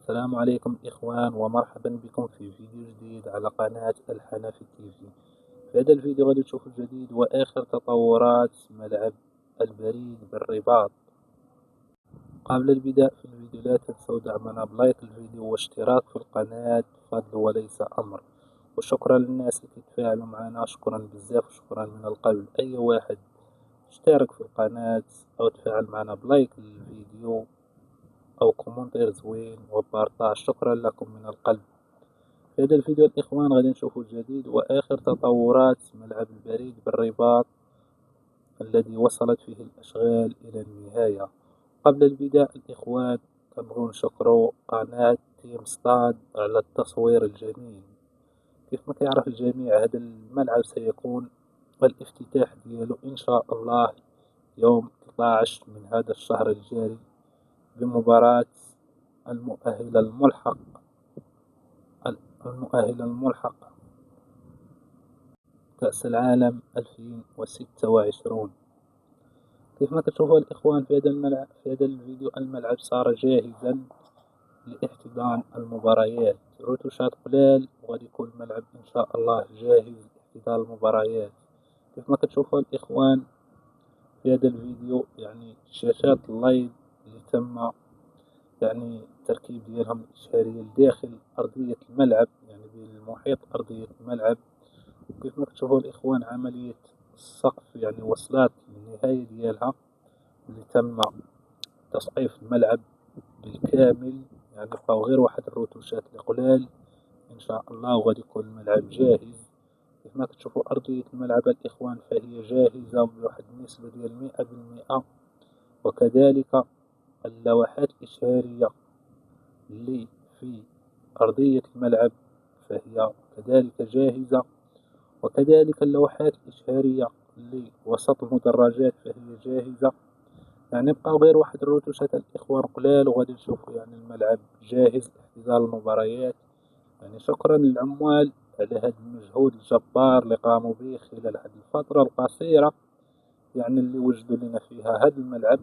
السلام عليكم إخوان، ومرحبا بكم في فيديو جديد على قناة الحنفي تي في. في هذا الفيديو غادي تشوفوا الجديد وآخر تطورات ملعب البريد بالرباط. قبل البداية في الفيديو لا تنسوا دعمنا بلايك الفيديو واشتراك في القناة، فضل وليس أمر. وشكرا للناس اللي تتفاعلوا معنا، شكرا بزاف وشكرا من القلب. أي واحد اشترك في القناة أو تفاعل معنا بلايك الفيديو أو كومنتير زوين وبارطاج، شكرا لكم من القلب. في هذا الفيديو الإخوان غادي نشوفوا الجديد وآخر تطورات ملعب البريد بالرباط الذي وصلت فيه الأشغال إلى النهاية. قبل البداية الإخوان كنبغيو نشكروا قناة تيم ستاد على التصوير الجميل. كيف ما كيعرف الجميع هذا الملعب سيكون الافتتاح ديالو إن شاء الله يوم 13 من هذا الشهر الجاري بمباراة المؤهل الملحق المؤهل الملحق كأس العالم 2026. كيف ما تشوفوا الإخوان في هذا الملعب في هذا الفيديو، الملعب صار جاهزا لاحتضان المباريات. روتوشات قلال وغادي يكون الملعب إن شاء الله جاهز لاحتضان المباريات. كيف ما تشوفوا الإخوان في هذا الفيديو، يعني شاشات اللايف اللي تم التركيب ديالهم الإشارية لداخل أرضية الملعب، يعني بالمحيط أرضية الملعب. كيف ما تشوفوا الإخوان عملية السقف وصلات للنهاية ديالها، اللي تم تسقيف الملعب بالكامل. بقاو غير واحد الروتوشات القلال إن شاء الله وغادي يكون الملعب جاهز. كيف ما كتشوفوا أرضية الملعب الإخوان فهي جاهزة بواحد النسبة ديال 100%. وكذلك اللوحات الإشهارية اللي في أرضية الملعب فهي كذلك جاهزة، وكذلك اللوحات الإشهارية اللي وسط المدرجات فهي جاهزة. بقاو غير واحد الروتوشات الإخوان قلال وغادي نشوفوا الملعب جاهز لاحتضان المباريات. شكرا للعمال على هذا المجهود الجبار اللي قاموا به خلال هذه الفترة القصيرة، اللي وجدوا لنا فيها هذا الملعب،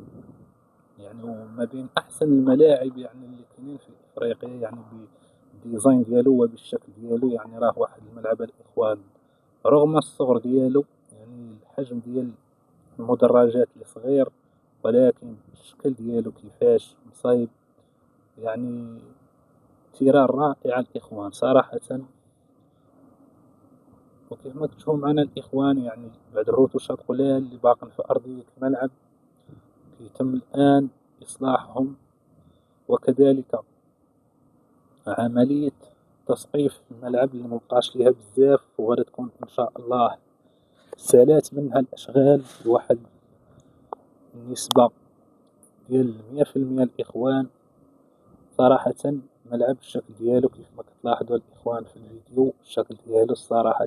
وما بين أحسن الملاعب اللي كاينين في إفريقيا، بالديزاين ديالو وبالشكل ديالو. راه واحد الملعب الإخوان رغم الصغر ديالو، الحجم ديال المدرجات اللي صغير، ولكن الشكل ديالو كيفاش مصايب، تيران رائعة الإخوان صراحة. وكيف ما تشوفوا معنا الإخوان، بعد الروتوشات قلال اللي باقين في أرضية الملعب يتم الآن إصلاحهم، وكذلك عملية تسقيف الملعب اللي مبقاش ليها بزاف، وغادي تكون إن شاء الله سالات منها الأشغال بواحد النسبة ديال 100% الإخوان. صراحة ملعب الشكل ديالو كيف ما كتلاحظوا الإخوان في الفيديو، الشكل ديالو صراحة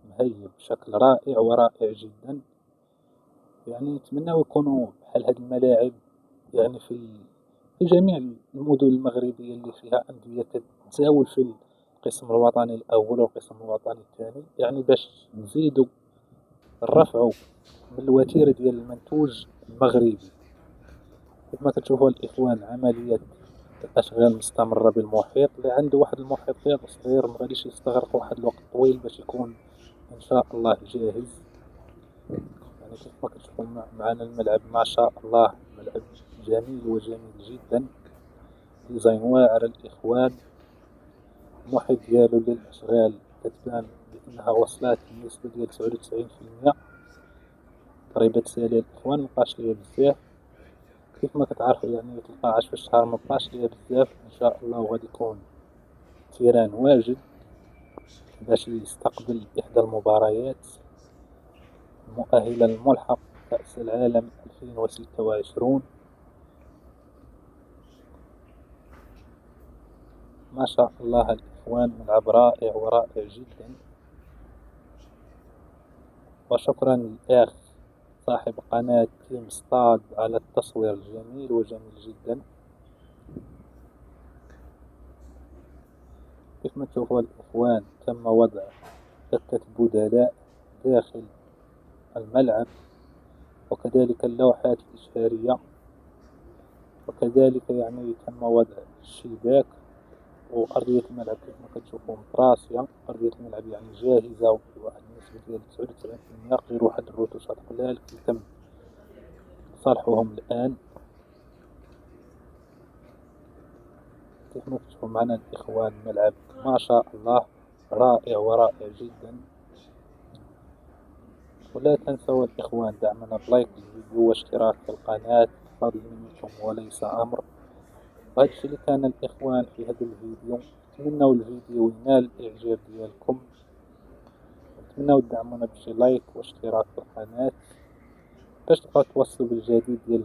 مهيب بشكل رائع ورائع جدا. نتمنى يكونوا بحال هاد الملاعب في جميع المدن المغربية اللي فيها أندية كتتزاول في القسم الوطني الأول والقسم الوطني الثاني، باش نزيدوا نرفعوا من الوتيرة ديال المنتوج المغربي. كما كتشوفوا الإخوان عملية الأشغال مستمرة بالمحيط، اللي عنده واحد المحيط غير صغير مغاديش يستغرق واحد الوقت طويل باش يكون إن شاء الله جاهز. كيف ما كتشوفوا معنا الملعب ما شاء الله ملعب جميل وجميل جدا، ديزاين واعر الإخوان. المحيط ديالو للأشغال كتبان بأنها وصلات النسبة ديال 99%. ضريبة سالية الإخوان مبقاش ليا بزاف، كيف ما كتعرفوا 13 في الشهر مبقاش ليا بزاف إن شاء الله، وغادي يكون تيران واجد باش يستقبل إحدى المباريات المؤهلة الملحق كأس العالم 2026. ما شاء الله الإخوان ملعب رائع ورائع جدا. وشكرا للأخ صاحب قناة تيم ستاد على التصوير الجميل وجميل جدا. كيف ما تشوفوا الإخوان تم وضع دكة بدلاء داخل الملعب، وكذلك اللوحات الإشهارية وكذلك يعني تم وضع الشباك، وأرضية الملعب كيف ما كتشوفوا متراصية. أرضية الملعب يعني جاهزة بواحد النسبة ديال 99%، غير واحد الرتوشات قلال كيتم صالحهم الآن. كيف ما كتشوفوا معنا الإخوان، الملعب ما شاء الله رائع ورائع جدا. ولا تنسوا الإخوان دعمنا بلايك الفيديو واشتراك في القناة، فضل منكم وليس أمر. وهذا الشيء اللي كان الإخوان في هذا الفيديو. نتمنى الفيديو ينال الإعجاب ديالكم، نتمنى تدعمونا بشي لايك واشتراك في القناة باش تبقاو توصلوا بالجديد ديال